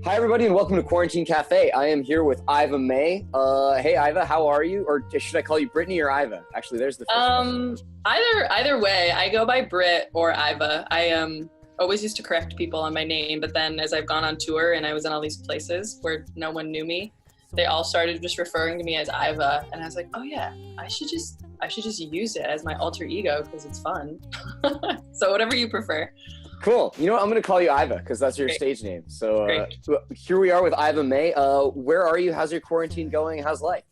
Hi, everybody, and welcome to Quarantine Cafe. I am here with Ivamae. Hey, Iva, how are you? Or should I call you Brittany or Iva? Actually, there's the first question. Either way, I go by Britt or Iva. I always used to correct people on my name, but then as I've gone on tour and I was in all these places where no one knew me, they all started just referring to me as Iva, and I was like, oh yeah, I should just use it as my alter ego because it's fun. So whatever you prefer. Cool. You know what? I'm going to call you Iva because that's your stage name. So here we are with Ivamae. Where are you? How's your quarantine going? How's life?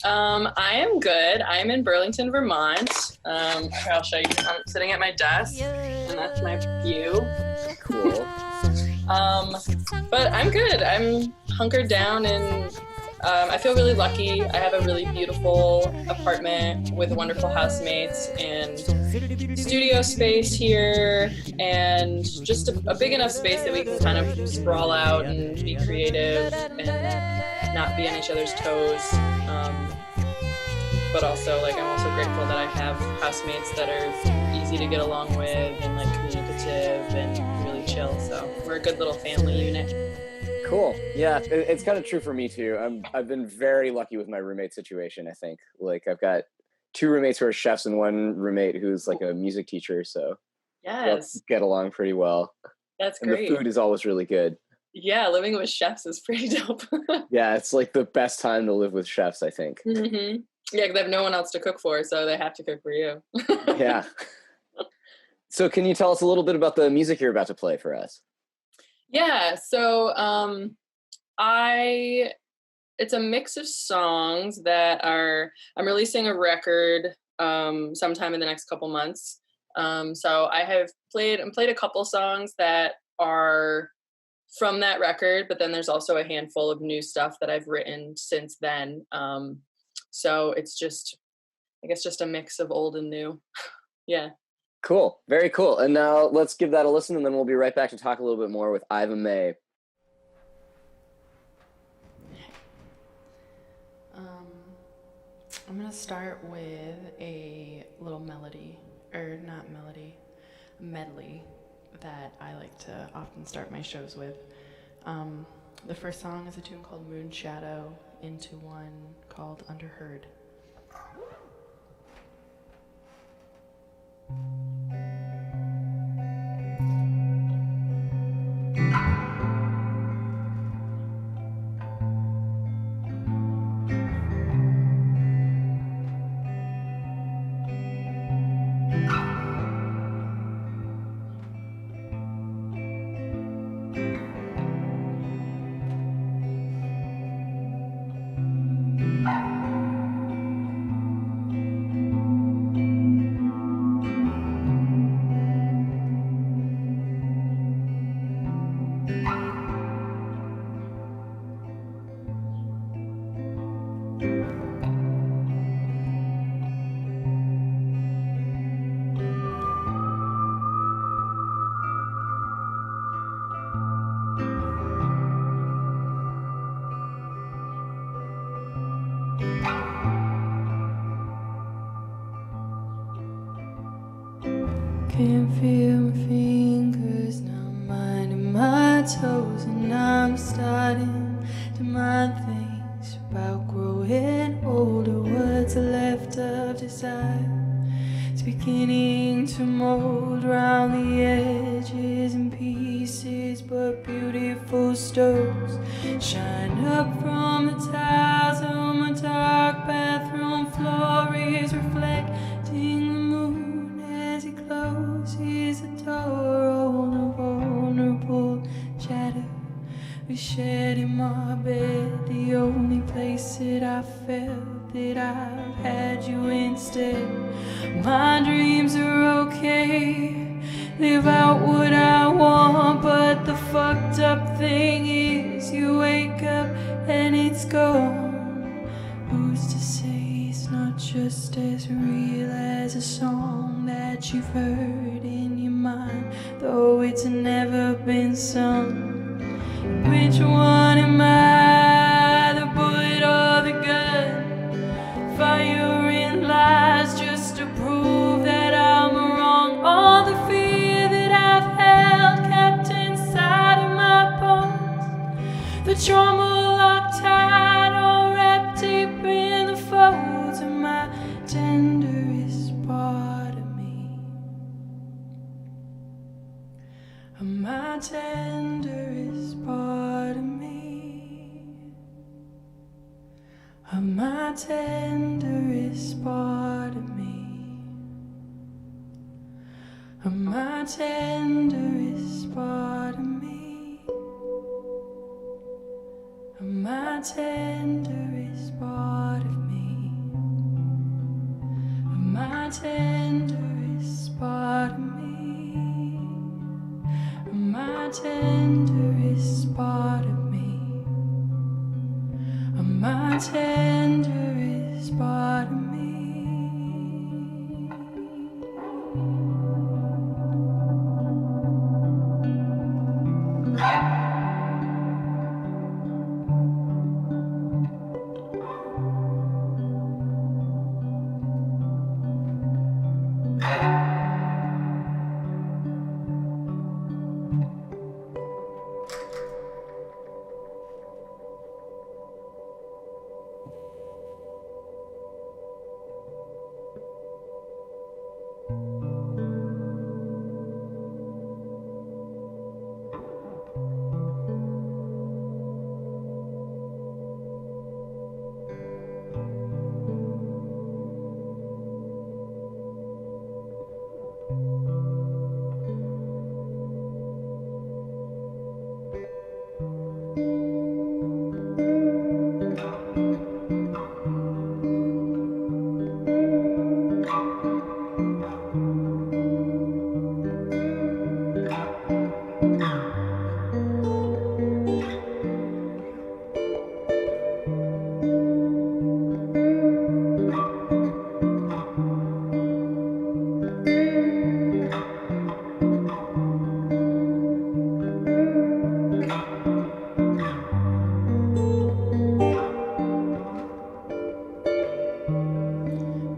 I am good. I'm in Burlington, Vermont. Here, I'll show you. I'm sitting at my desk, and that's my view. Cool. But I'm good. I'm hunkered down, and I feel really lucky. I have a really beautiful apartment with wonderful housemates and studio space here, and just a big enough space that we can kind of sprawl out and be creative and not be on each other's toes. But also, I'm also grateful that I have housemates that are easy to get along with and communicative and really chill. So we're a good little family unit. Cool. Yeah, it's kind of true for me too. I've been very lucky with my roommate situation, I think. I've got 2 roommates who are chefs and 1 roommate who's a music teacher, so yes, get along pretty well. That's and great. The food is always really good. Yeah, living with chefs is pretty dope. Yeah, it's the best time to live with chefs, I think. Mm-hmm. Yeah, because they have no one else to cook for, so they have to cook for you. Yeah. So can you tell us a little bit about the music you're about to play for us? Yeah, so it's a mix of songs that I'm releasing a record sometime in the next couple months. So I have played a couple songs that are from that record, but then there's also a handful of new stuff that I've written since then. So it's just a mix of old and new. Yeah. Cool. Very cool. And now let's give that a listen, and then we'll be right back to talk a little bit more with Ivamae. I'm going to start with a little medley that I like to often start my shows with. The first song is a tune called Moon Shadow into one called Underheard. Can't feel my fingers, now minding my toes, and I'm starting to mind things about growing older. What's left of desire is beginning to mold around the edges and pieces, but beautiful stones shine up from the tiles on my dark bathroom floor is reflecting the moon as it closes the door on a vulnerable shadow we shed in my bed, the only place that I felt that I've had you instead. My dreams are okay, live out what I want, but the fucked up thing is you wake up and it's gone. Who's to say it's not just as real as a song that you've heard in your mind, though it's never been sung? Which one am I, the bullet or the gun? Firing lies just to prove that I'm wrong. All the fear that I've held kept inside of my bones tenderest part of me, of my tenderest part of me, of my tenderest part of me, of my tenderest part of me, of my tenderest part of me, of my tenderest part of me, of my tenderest part of me.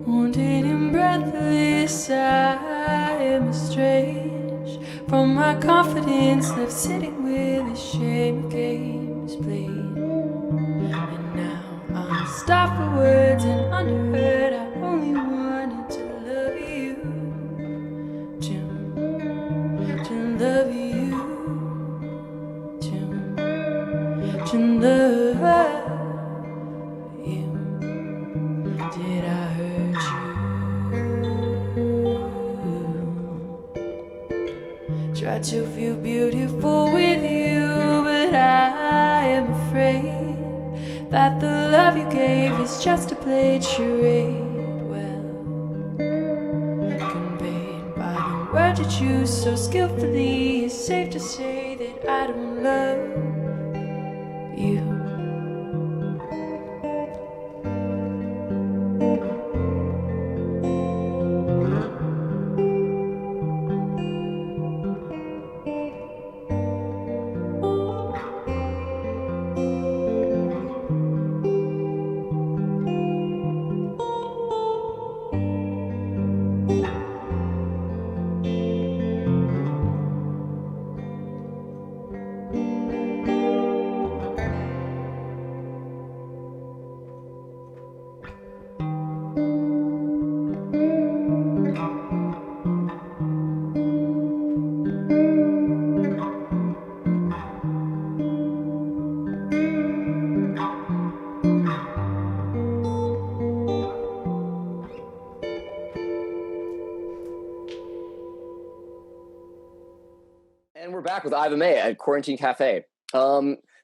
Wounded and breathless, I am estranged from my confidence, left sitting with the shame of games played. And now I'm stopped for words and underheard. I only wanted to love you, to love you, to love you. Did I hurt you? Tried to feel beautiful with you, but I am afraid that the love you gave is just a played charade. Well, conveyed by the words you choose so skillfully, it's safe to say that I don't love you. And we're back with Ivamae at Quarantine Cafe.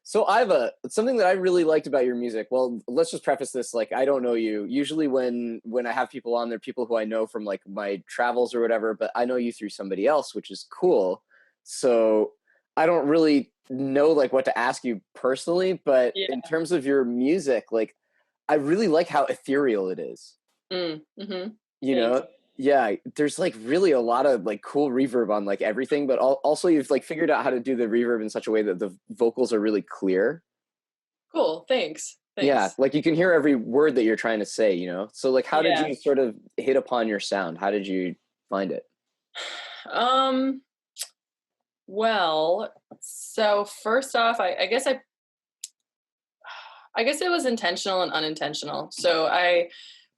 So Iva, something that I really liked about your music, well, let's just preface this, like, I don't know you. Usually when I have people on, they're people who I know from like my travels or whatever, but I know you through somebody else, which is cool. So I don't really know like what to ask you personally, but Yeah. in terms of your music, like, I really like how ethereal it is. Mm-hmm. You know? Yeah, there's like really a lot of like cool reverb on like everything, but also you've like figured out how to do the reverb in such a way that the vocals are really clear. Cool. Thanks. Yeah, like you can hear every word that you're trying to say, you know? So like how did Yeah. you sort of hit upon your sound? How did you find it? Well, so first off, I guess it was intentional and unintentional. So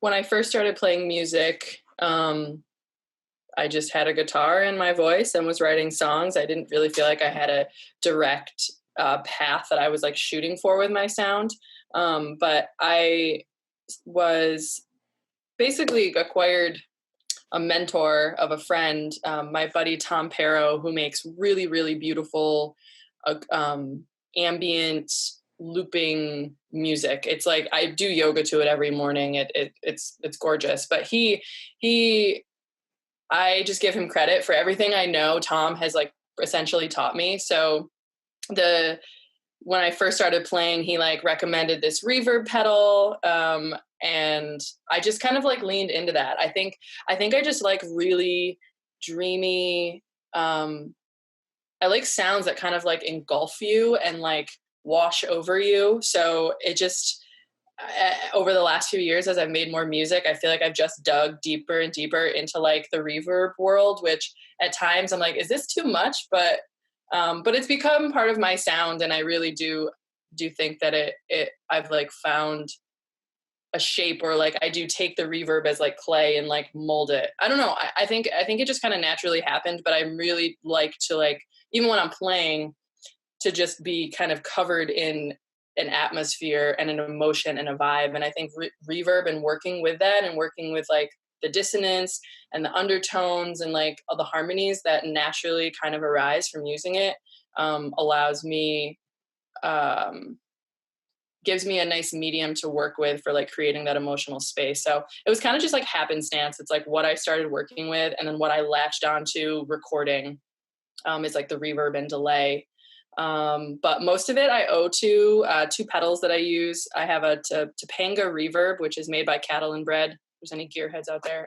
when I first started playing music, I just had a guitar and my voice and was writing songs. I didn't really feel like I had a direct path that I was like shooting for with my sound. But I was basically acquired a mentor of a friend, my buddy Tom Pero, who makes really, really beautiful ambient looping music. It's like I do yoga to it every morning. It's gorgeous. But I just give him credit for everything I know. Tom has like essentially taught me. So when I first started playing, he like recommended this reverb pedal. And I just kind of like leaned into that. I think I just like really dreamy. I like sounds that kind of like engulf you and like wash over you. So it just, over the last few years, as I've made more music, I feel like I've just dug deeper and deeper into like the reverb world, which at times I'm like, is this too much? But it's become part of my sound. And I really do think that I've like found a shape, or like I do take the reverb as like clay and like mold it. I don't know. I think it just kind of naturally happened, but I really like to like, even when I'm playing, to just be kind of covered in an atmosphere and an emotion and a vibe. And I think reverb and working with that and working with like the dissonance and the undertones and like all the harmonies that naturally kind of arise from using it allows me, gives me a nice medium to work with for like creating that emotional space. So it was kind of just like happenstance. It's like what I started working with, and then what I latched onto recording is like the reverb and delay. But most of it I owe to two pedals that I use. I have a Topanga reverb, which is made by Cattle and Bread. If there's any gearheads out there.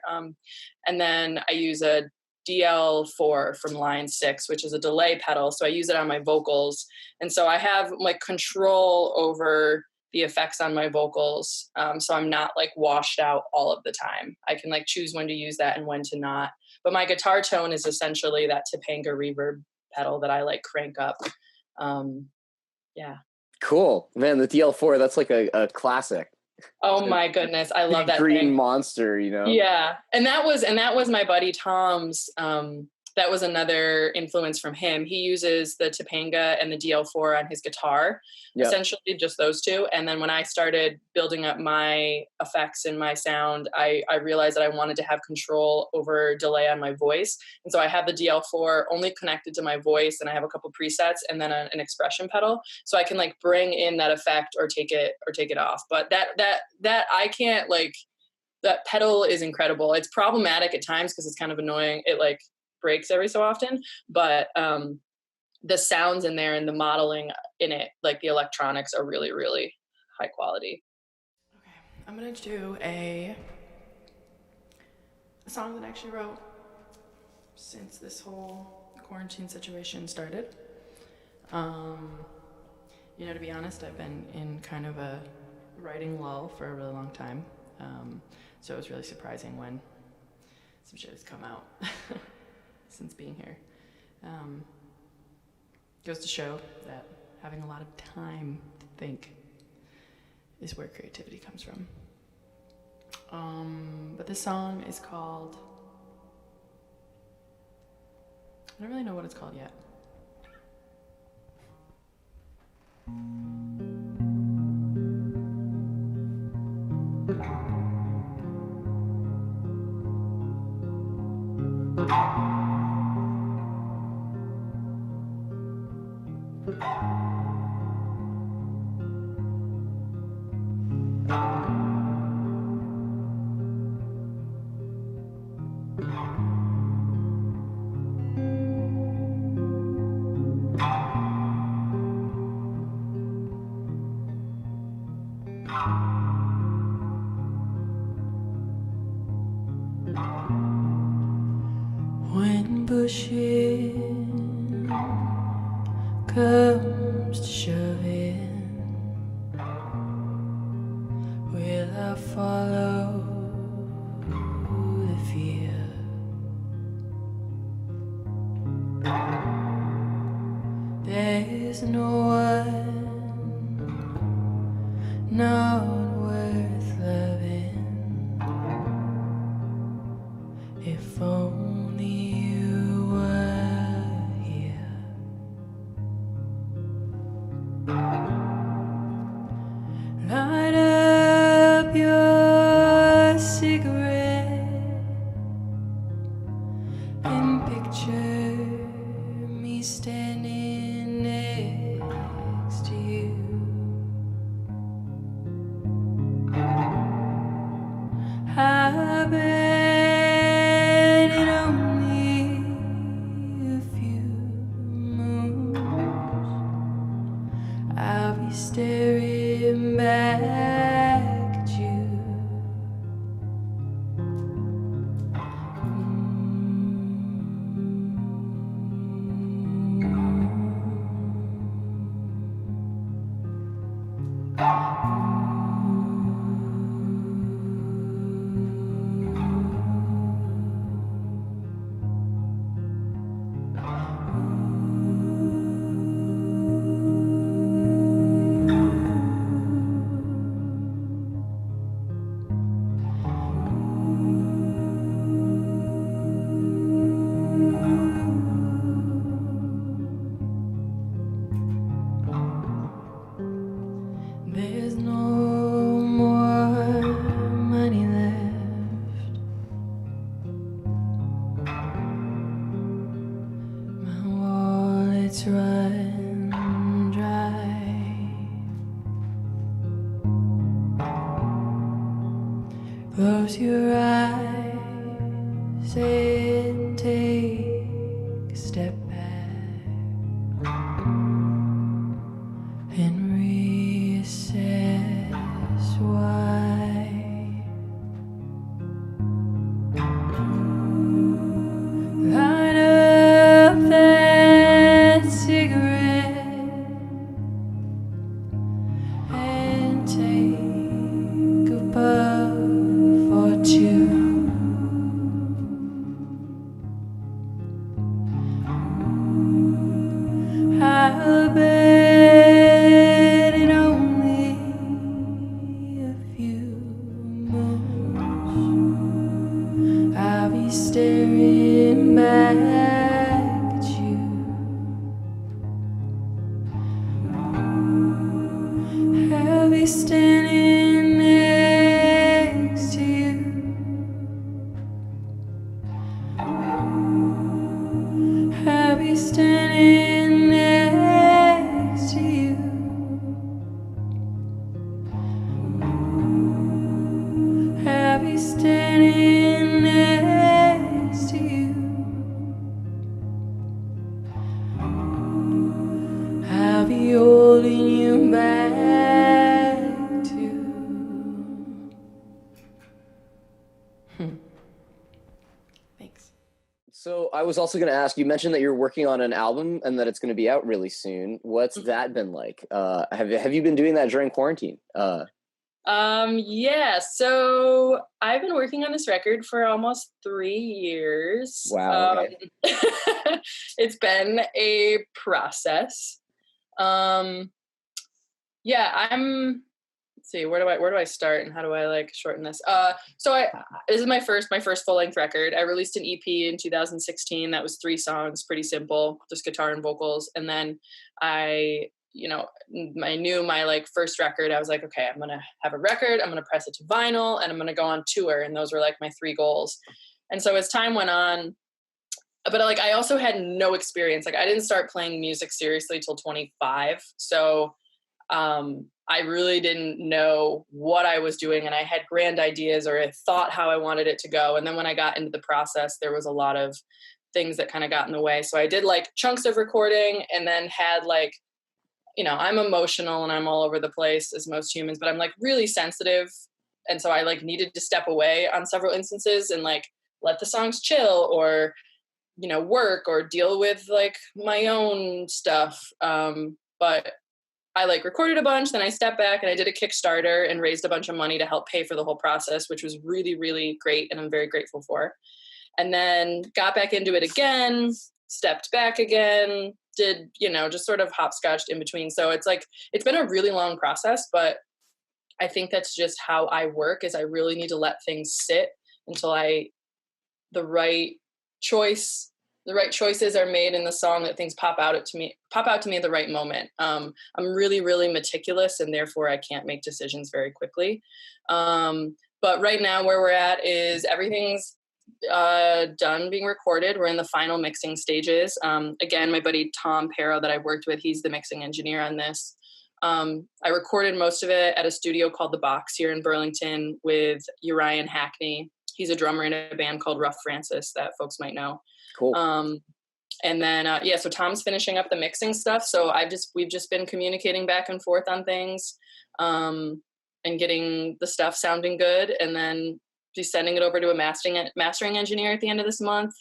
And then I use a DL4 from Line 6, which is a delay pedal. So I use it on my vocals. And so I have like control over the effects on my vocals. So I'm not like washed out all of the time. I can like choose when to use that and when to not. But my guitar tone is essentially that Topanga reverb pedal that I like crank up. Yeah. Cool, man. The DL4, that's like a classic. Oh my goodness, I love that green thing. monster, you know. Yeah, and that was my buddy Tom's. That was another influence from him. He uses the Topanga and the DL4 on his guitar, essentially just those two. And then when I started building up my effects and my sound, I realized that I wanted to have control over delay on my voice. And so I have the DL4 only connected to my voice, and I have a couple presets and then an expression pedal. So I can like bring in that effect or take it off. But that I can't like, that pedal is incredible. It's problematic at times because it's kind of annoying. It like breaks every so often, but the sounds in there and the modeling in it, like the electronics, are really, really high quality. Okay, I'm gonna do a song that I actually wrote since this whole quarantine situation started. You know, to be honest, I've been in kind of a writing lull for a really long time, so it was really surprising when some shit has come out since being here. Goes to show that having a lot of time to think is where creativity comes from. But this song is called, I don't really know what it's called yet. When bullshit comes to shoving, will I follow the fear? There's no one not worth loving, if only and picture me standing next to you. I bet in only a few moons I'll be staring back at you. There's no more money left. My wallet's run dry. Close your eyes and take a step back and reassess why. Light up that cigarette and take a puff or two. I'll bet in only a few moons I'll be staring back at you. I'll be standing next to you. I'll be standing next to you. I'll be standing next to you. I'll be holding you back too. Thanks. So I was also going to ask, you mentioned that you're working on an album and that it's going to be out really soon. What's that been like? Have you been doing that during quarantine? Yeah, so I've been working on this record for almost 3 years. Wow, okay. It's been a process. Yeah, let's see, where do I start and how do I like shorten this? This is my first full-length record. I released an EP in 2016 that was 3 songs, pretty simple, just guitar and vocals. And then I knew my like first record, I was like, okay, I'm gonna have a record, I'm gonna press it to vinyl, and I'm gonna go on tour. And those were like my 3 goals. And so as time went on, but like I also had no experience. Like I didn't start playing music seriously till 25. So I really didn't know what I was doing, and I had grand ideas or I thought how I wanted it to go. And then when I got into the process, there was a lot of things that kind of got in the way. So I did like chunks of recording and then had like, I'm emotional and I'm all over the place as most humans, but I'm like really sensitive. And so I like needed to step away on several instances and like let the songs chill or, work or deal with like my own stuff. But I like recorded a bunch, then I stepped back and I did a Kickstarter and raised a bunch of money to help pay for the whole process, which was really, really great. And I'm very grateful for. And then got back into it again, stepped back again, did, just sort of hopscotched in between. So it's like, it's been a really long process, but I think that's just how I work is I really need to let things sit until the right choices are made in the song, that things pop out to me at the right moment. I'm really, really meticulous and therefore I can't make decisions very quickly. But right now where we're at is everything's done being recorded. We're in the final mixing stages. Again, my buddy Tom Pero that I worked with, he's the mixing engineer on this. I recorded most of it at a studio called The Box here in Burlington with Uriah Hackney. He's a drummer in a band called Rough Francis that folks might know. Cool. And then, so Tom's finishing up the mixing stuff. So we've just been communicating back and forth on things, and getting the stuff sounding good. And then just sending it over to a mastering engineer at the end of this month.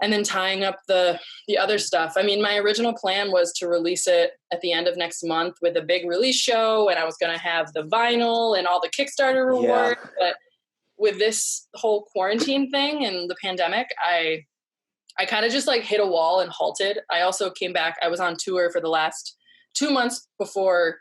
And then tying up the other stuff. I mean, my original plan was to release it at the end of next month with a big release show. And I was going to have the vinyl and all the Kickstarter rewards. Yeah. But with this whole quarantine thing and the pandemic, I kind of just like hit a wall and halted. I also came back. I was on tour for the last 2 months before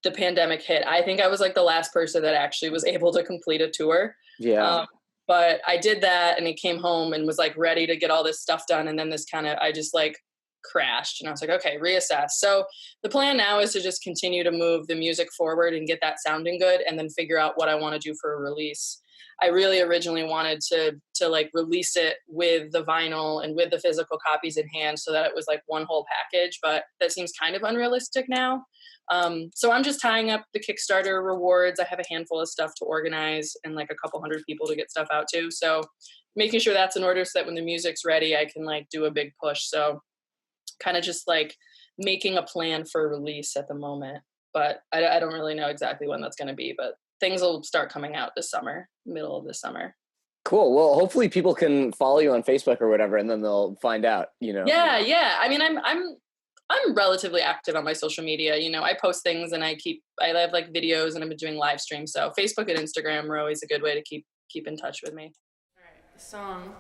the pandemic hit. I think I was like the last person that actually was able to complete a tour. Yeah. But I did that and I came home and was like ready to get all this stuff done. And then I just like crashed and I was like, okay, reassess. So the plan now is to just continue to move the music forward and get that sounding good and then figure out what I want to do for a release. I really originally wanted to like release it with the vinyl and with the physical copies in hand so that it was like one whole package, but that seems kind of unrealistic now. So I'm just tying up the Kickstarter rewards. I have a handful of stuff to organize and like a couple hundred people to get stuff out to. So making sure that's in order so that when the music's ready, I can like do a big push. So kind of just like making a plan for release at the moment, but I don't really know exactly when that's going to be, but things will start coming out this summer, middle of this summer. Cool. Well, hopefully people can follow you on Facebook or whatever, and then they'll find out, you know? Yeah. I mean, I'm relatively active on my social media. You know, I post things and I have like videos and I've been doing live streams. So Facebook and Instagram are always a good way to keep in touch with me. All right. The song,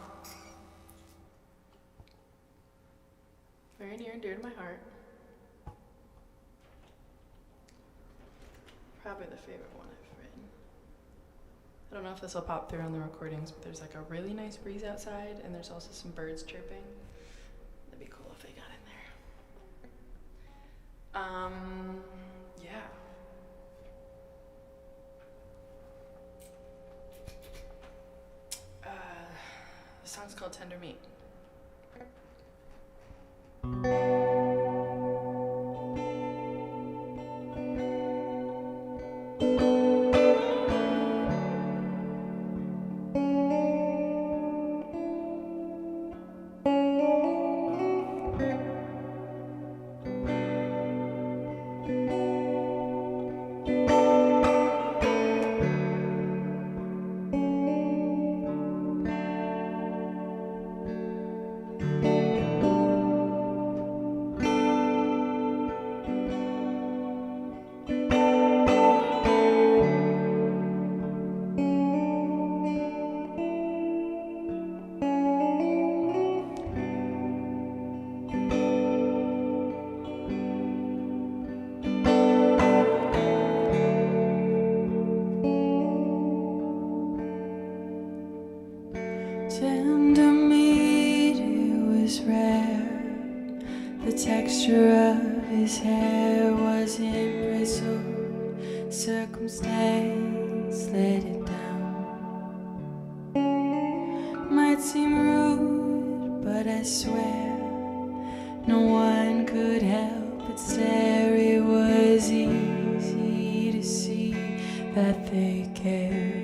very near and dear to my heart. Probably the favorite one I've written. I don't know if this will pop through on the recordings, but there's like a really nice breeze outside and there's also some birds chirping. That'd be cool if they got in there. Yeah. The song's called Tender Meat. Tender meat, it was rare. The texture of his hair was bristled. Circumstance let it down. Might seem rude, but I swear no one could help but stare. It was easy to see that they cared.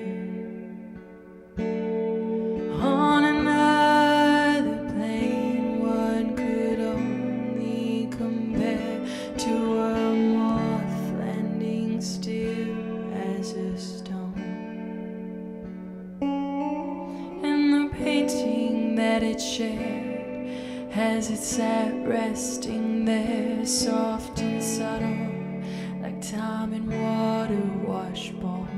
As it sat resting there, soft and subtle, like time and water wash bones.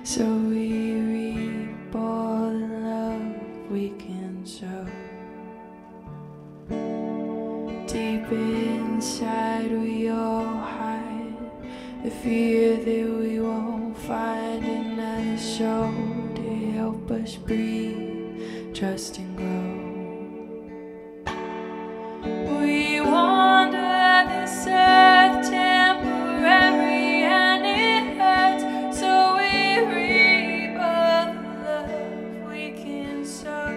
so we reap all the love we can sow. Deep inside we all hide the fear that we won't find another soul to help us breathe, trust and grow. We wander this earth temporary and it hurts, so we reap all the love we can sow.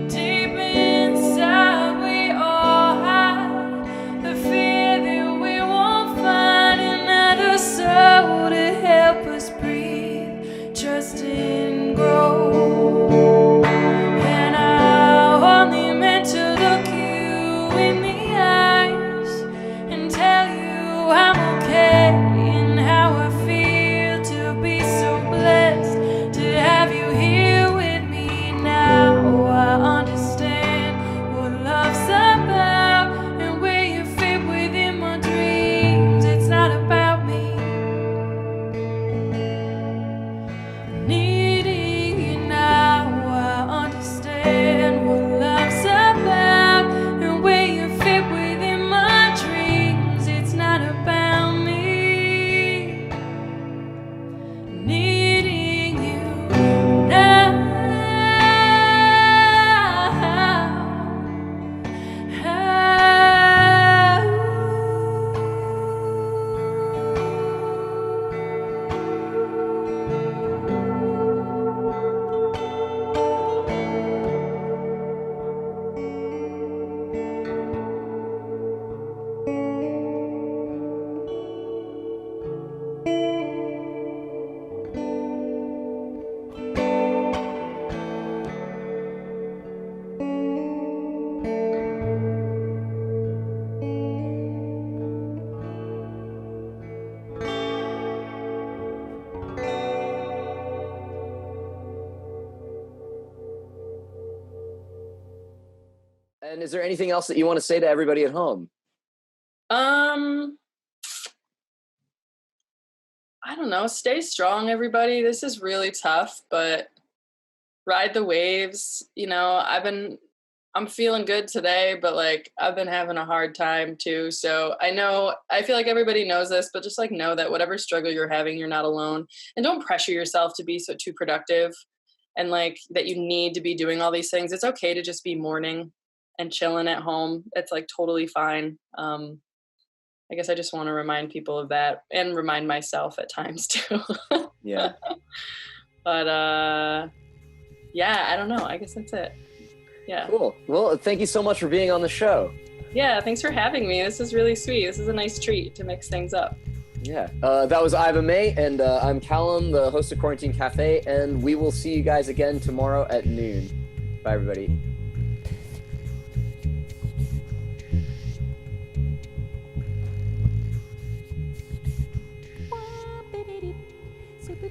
Deep inside we all hide the fear that we won't find another soul to help us breathe, trust and grow. And I only meant to look you in the eyes and tell you I'm okay and how I feel to be so blessed to have you here with me now. I understand what love's about and where you fit within my dreams. It's not about me needing you now. I understand what love's about and where you fit within my dreams. It's not about me needing you now. And is there anything else that you want to say to everybody at home? I don't know. Stay strong, everybody. This is really tough, but ride the waves. You know, I'm feeling good today, but like I've been having a hard time too. So I feel like everybody knows this, but just like know that whatever struggle you're having, you're not alone. And don't pressure yourself to be too productive and like that you need to be doing all these things. It's okay to just be mourning and chilling at home. It's like totally fine. I guess I just want to remind people of that and remind myself at times too. Yeah. But yeah, I don't know. I guess that's it. Yeah. Cool. Well, thank you so much for being on the show. Yeah, thanks for having me. This is really sweet. This is a nice treat to mix things up. Yeah. That was Ivamae, and I'm Callum, the host of Quarantine Cafe, and we will see you guys again tomorrow at noon. Bye, everybody. Super